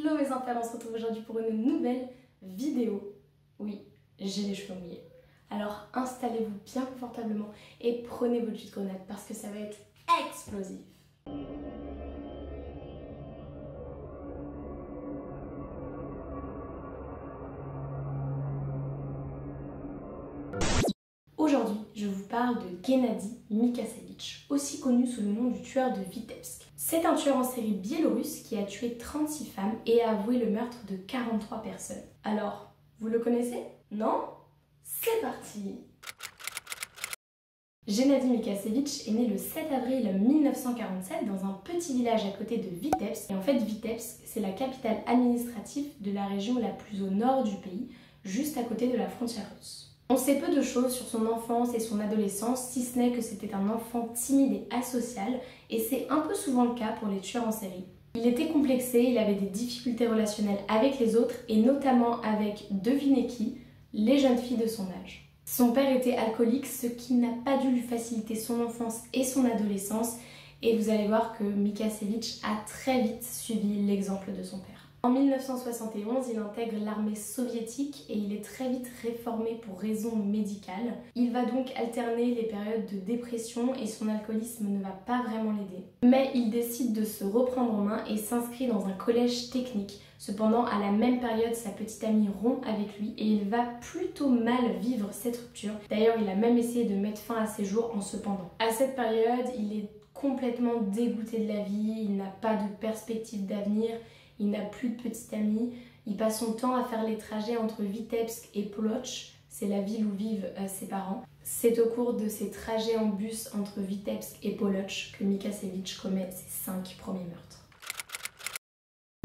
Hello mes enfants, on se retrouve aujourd'hui pour une nouvelle vidéo. Oui, j'ai les cheveux mouillés. Alors installez-vous bien confortablement et prenez votre jus de grenade parce que ça va être explosif. Aujourd'hui, je vous parle de Gennady Mikasevich, aussi connu sous le nom du tueur de Vitebsk. C'est un tueur en série biélorusse qui a tué 36 femmes et a avoué le meurtre de 43 personnes. Alors, vous le connaissez? Non? C'est parti! Gennady Mikasevich est né le 7 avril 1947 dans un petit village à côté de Vitebsk. Et en fait, Vitebsk, c'est la capitale administrative de la région la plus au nord du pays, juste à côté de la frontière russe. On sait peu de choses sur son enfance et son adolescence, si ce n'est que c'était un enfant timide et asocial, et c'est un peu souvent le cas pour les tueurs en série. Il était complexé, il avait des difficultés relationnelles avec les autres, et notamment avec, devinez qui, les jeunes filles de son âge. Son père était alcoolique, ce qui n'a pas dû lui faciliter son enfance et son adolescence, et vous allez voir que Mikasevich a très vite suivi l'exemple de son père. En 1971, il intègre l'armée soviétique et il est très vite réformé pour raisons médicales. Il va donc alterner les périodes de dépression et son alcoolisme ne va pas vraiment l'aider. Mais il décide de se reprendre en main et s'inscrit dans un collège technique. Cependant, à la même période, sa petite amie rompt avec lui et il va plutôt mal vivre cette rupture. D'ailleurs, il a même essayé de mettre fin à ses jours en se pendant. À cette période, il est complètement dégoûté de la vie, il n'a pas de perspective d'avenir. Il n'a plus de petite amie, il passe son temps à faire les trajets entre Vitebsk et Polotsk, c'est la ville où vivent ses parents. C'est au cours de ces trajets en bus entre Vitebsk et Polotsk que Mikasevich commet ses 5 premiers meurtres.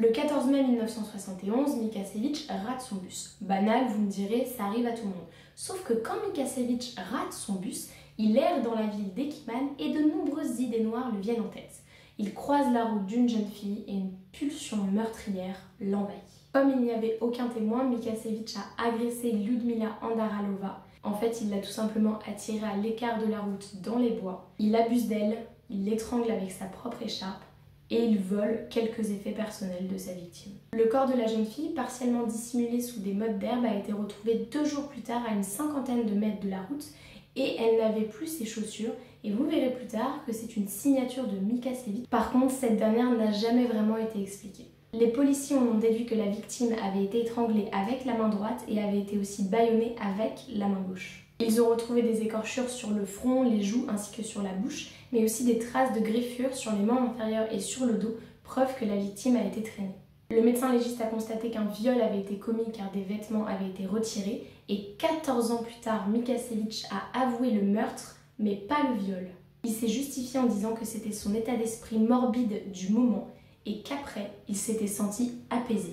Le 14 mai 1971, Mikasevich rate son bus. Banal, vous me direz, ça arrive à tout le monde. Sauf que quand Mikasevich rate son bus, il erre dans la ville d'Ekman et de nombreuses idées noires lui viennent en tête. Il croise la route d'une jeune fille et une pulsion meurtrière l'envahit. Comme il n'y avait aucun témoin, Mikasevich a agressé Lyudmila Andaralova. En fait, il l'a tout simplement attirée à l'écart de la route dans les bois. Il abuse d'elle, il l'étrangle avec sa propre écharpe et il vole quelques effets personnels de sa victime. Le corps de la jeune fille, partiellement dissimulé sous des mottes d'herbe, a été retrouvé 2 jours plus tard à une 50aine de mètres de la route et elle n'avait plus ses chaussures et vous verrez plus tard que c'est une signature de Mikasevich. Par contre, cette dernière n'a jamais vraiment été expliquée. Les policiers en ont déduit que la victime avait été étranglée avec la main droite et avait été aussi bâillonnée avec la main gauche. Ils ont retrouvé des écorchures sur le front, les joues ainsi que sur la bouche, mais aussi des traces de griffures sur les membres inférieurs et sur le dos, preuve que la victime a été traînée. Le médecin légiste a constaté qu'un viol avait été commis car des vêtements avaient été retirés et 14 ans plus tard, Mikasevich a avoué le meurtre, mais pas le viol. Il s'est justifié en disant que c'était son état d'esprit morbide du moment et qu'après, il s'était senti apaisé.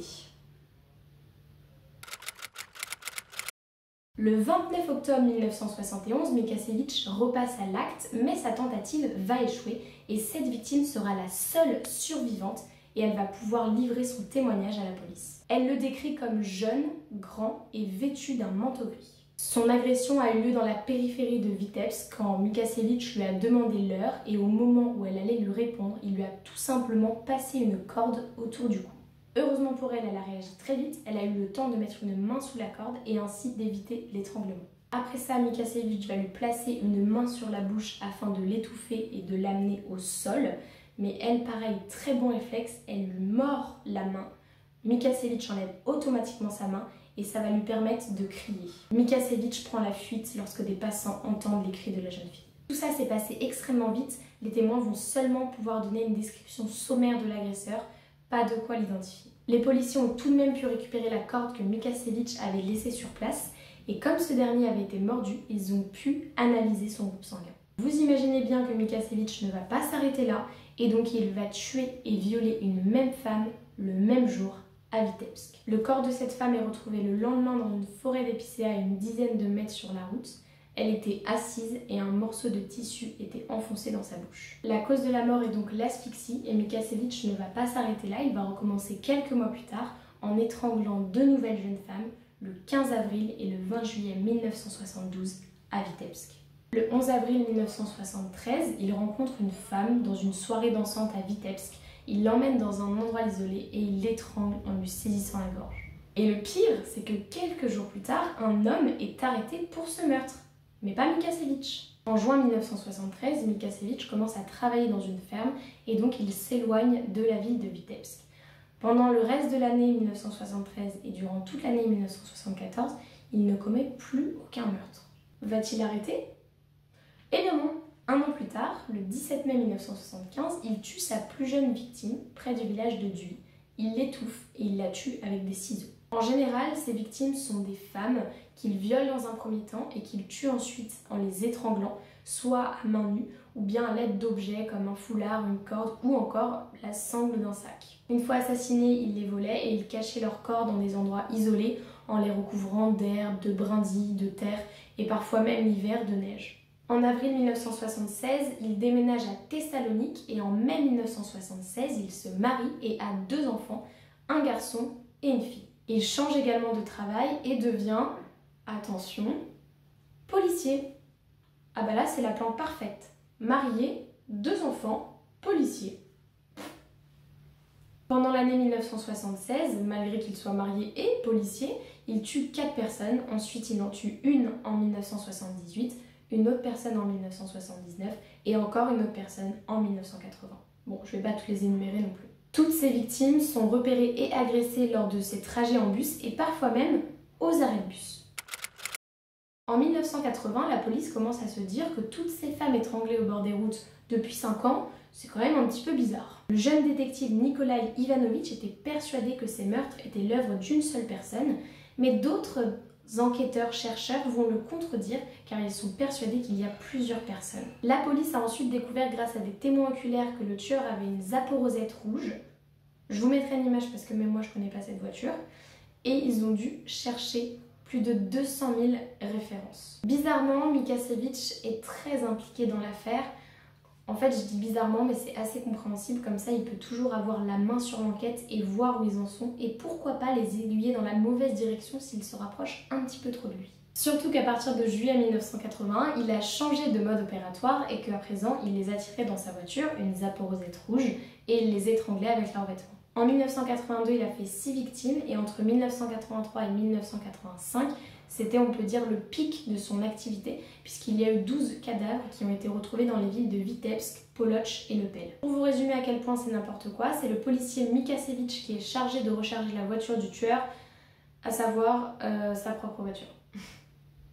Le 29 octobre 1971, Mikasevich repasse à l'acte, mais sa tentative va échouer et cette victime sera la seule survivante et elle va pouvoir livrer son témoignage à la police. Elle le décrit comme jeune, grand et vêtu d'un manteau gris. Son agression a eu lieu dans la périphérie de Vitebsk quand Mikasevich lui a demandé l'heure et au moment où elle allait lui répondre, il lui a tout simplement passé une corde autour du cou. Heureusement pour elle, elle a réagi très vite, elle a eu le temps de mettre une main sous la corde et ainsi d'éviter l'étranglement. Après ça, Mikasevich va lui placer une main sur la bouche afin de l'étouffer et de l'amener au sol. Mais elle, pareil, très bon réflexe, elle lui mord la main. Mikasevich enlève automatiquement sa main et ça va lui permettre de crier. Mikasevich prend la fuite lorsque des passants entendent les cris de la jeune fille. Tout ça s'est passé extrêmement vite, les témoins vont seulement pouvoir donner une description sommaire de l'agresseur, pas de quoi l'identifier. Les policiers ont tout de même pu récupérer la corde que Mikasevich avait laissée sur place et comme ce dernier avait été mordu, ils ont pu analyser son groupe sanguin. Vous imaginez bien que Mikasevich ne va pas s'arrêter là et donc il va tuer et violer une même femme le même jour à Vitebsk. Le corps de cette femme est retrouvé le lendemain dans une forêt d'épicéas à une dizaine de mètres sur la route. Elle était assise et un morceau de tissu était enfoncé dans sa bouche. La cause de la mort est donc l'asphyxie et Mikasevich ne va pas s'arrêter là, il va recommencer quelques mois plus tard en étranglant 2 nouvelles jeunes femmes le 15 avril et le 20 juillet 1972 à Vitebsk. Le 11 avril 1973, il rencontre une femme dans une soirée dansante à Vitebsk. il l'emmène dans un endroit isolé et il l'étrangle en lui saisissant la gorge. Et le pire, c'est que quelques jours plus tard, un homme est arrêté pour ce meurtre, mais pas Mikašević. En juin 1973, Mikašević commence à travailler dans une ferme et donc il s'éloigne de la ville de Vitebsk. Pendant le reste de l'année 1973 et durant toute l'année 1974, il ne commet plus aucun meurtre. Va-t-il arrêter? Eh bien non. Un an plus tard, le 17 mai 1975, il tue sa plus jeune victime près du village de Dui. Il l'étouffe et il la tue avec des ciseaux. En général, ces victimes sont des femmes qu'il viole dans un premier temps et qu'il tue ensuite en les étranglant, soit à main nue ou bien à l'aide d'objets comme un foulard, une corde ou encore la sangle d'un sac. Une fois assassinés, il les volait et il cachait leurs corps dans des endroits isolés en les recouvrant d'herbes, de brindilles, de terre et parfois même l'hiver de neige. En avril 1976, il déménage à Thessalonique et en mai 1976, il se marie et a 2 enfants, un garçon et une fille. Il change également de travail et devient, attention, policier. Ah bah là, c'est la plante parfaite. Marié, 2 enfants, policier. Pendant l'année 1976, malgré qu'il soit marié et policier, il tue 4 personnes. Ensuite, il en tue une en 1978, une autre personne en 1979 et encore une autre personne en 1980. Bon, je ne vais pas tous les énumérer non plus. Toutes ces victimes sont repérées et agressées lors de ces trajets en bus et parfois même aux arrêts de bus. En 1980, la police commence à se dire que toutes ces femmes étranglées au bord des routes depuis 5 ans, c'est quand même un petit peu bizarre. Le jeune détective Nikolai Ivanovitch était persuadé que ces meurtres étaient l'œuvre d'une seule personne, mais d'autres enquêteurs-chercheurs vont le contredire car ils sont persuadés qu'il y a plusieurs personnes. La police a ensuite découvert grâce à des témoins oculaires que le tueur avait une Zaporozhets rouge. Je vous mettrai une image parce que même moi je connais pas cette voiture. Et ils ont dû chercher plus de 200 000 références. Bizarrement, Mikašević est très impliqué dans l'affaire. En fait, je dis bizarrement, mais c'est assez compréhensible, comme ça il peut toujours avoir la main sur l'enquête et voir où ils en sont, et pourquoi pas les aiguiller dans la mauvaise direction s'ils se rapprochent un petit peu trop de lui. Surtout qu'à partir de juillet 1981, il a changé de mode opératoire et qu'à présent, il les attirait dans sa voiture, une Zaporozhets rouge, et il les étranglait avec leurs vêtements. En 1982, il a fait 6 victimes, et entre 1983 et 1985, c'était, on peut dire, le pic de son activité, puisqu'il y a eu 12 cadavres qui ont été retrouvés dans les villes de Vitebsk, Poloch et Lepel. Pour vous résumer à quel point c'est n'importe quoi, c'est le policier Mikašević qui est chargé de recharger la voiture du tueur, à savoir sa propre voiture.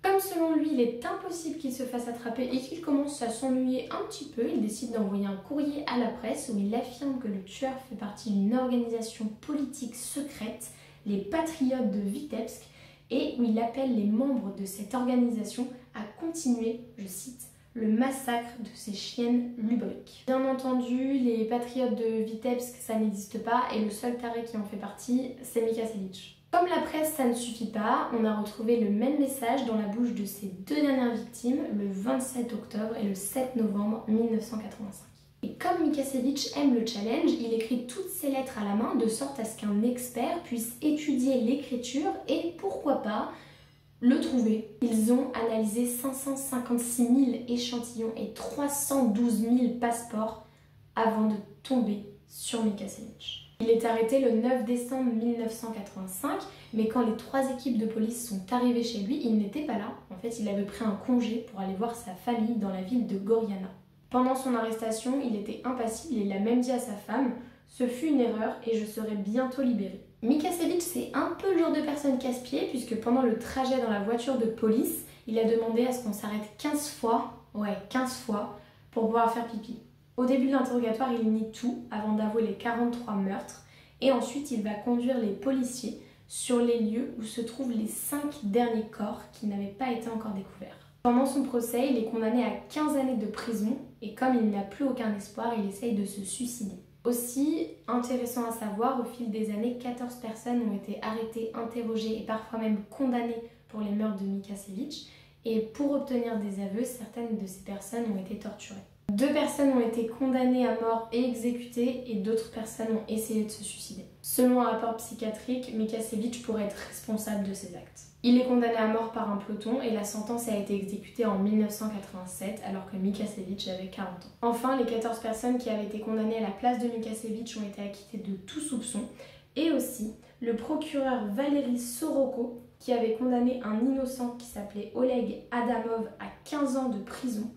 Comme selon lui, il est impossible qu'il se fasse attraper et qu'il commence à s'ennuyer un petit peu, il décide d'envoyer un courrier à la presse où il affirme que le tueur fait partie d'une organisation politique secrète, les Patriotes de Vitebsk, et où il appelle les membres de cette organisation à continuer, je cite, le massacre de ces chiennes lubriques. Bien entendu, les Patriotes de Vitebsk, ça n'existe pas, et le seul taré qui en fait partie, c'est Mikašević. Comme la presse, ça ne suffit pas, on a retrouvé le même message dans la bouche de ces 2 dernières victimes le 27 octobre et le 7 novembre 1985. Et comme Mikašević aime le challenge, il écrit toutes ses lettres à la main de sorte à ce qu'un expert puisse étudier l'écriture et, pourquoi pas, le trouver. Ils ont analysé 556 000 échantillons et 312 000 passeports avant de tomber sur Mikašević. Il est arrêté le 9 décembre 1985, mais quand les 3 équipes de police sont arrivées chez lui, il n'était pas là. En fait, il avait pris un congé pour aller voir sa famille dans la ville de Goriana. Pendant son arrestation, il était impassible et il a même dit à sa femme « Ce fut une erreur et je serai bientôt libéré ». Mikašević, c'est un peu le genre de personne casse-pied puisque pendant le trajet dans la voiture de police, il a demandé à ce qu'on s'arrête 15 fois, ouais 15 fois, pour pouvoir faire pipi. Au début de l'interrogatoire, il nie tout avant d'avouer les 43 meurtres et ensuite il va conduire les policiers sur les lieux où se trouvent les 5 derniers corps qui n'avaient pas été encore découverts. Pendant son procès, il est condamné à 15 années de prison et comme il n'a plus aucun espoir, il essaye de se suicider. Aussi, intéressant à savoir, au fil des années, 14 personnes ont été arrêtées, interrogées et parfois même condamnées pour les meurtres de Mikašević et pour obtenir des aveux, certaines de ces personnes ont été torturées. 2 personnes ont été condamnées à mort et exécutées et d'autres personnes ont essayé de se suicider. Selon un rapport psychiatrique, Mikašević pourrait être responsable de ces actes. Il est condamné à mort par un peloton et la sentence a été exécutée en 1987 alors que Mikašević avait 40 ans. Enfin, les 14 personnes qui avaient été condamnées à la place de Mikašević ont été acquittées de tout soupçon et aussi le procureur Valeri Soroko qui avait condamné un innocent qui s'appelait Oleg Adamov à 15 ans de prison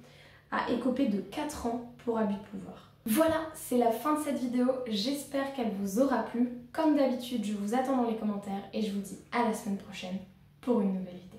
a écopé de 4 ans pour abus de pouvoir. Voilà, c'est la fin de cette vidéo, j'espère qu'elle vous aura plu. Comme d'habitude, je vous attends dans les commentaires et je vous dis à la semaine prochaine pour une nouvelle vidéo.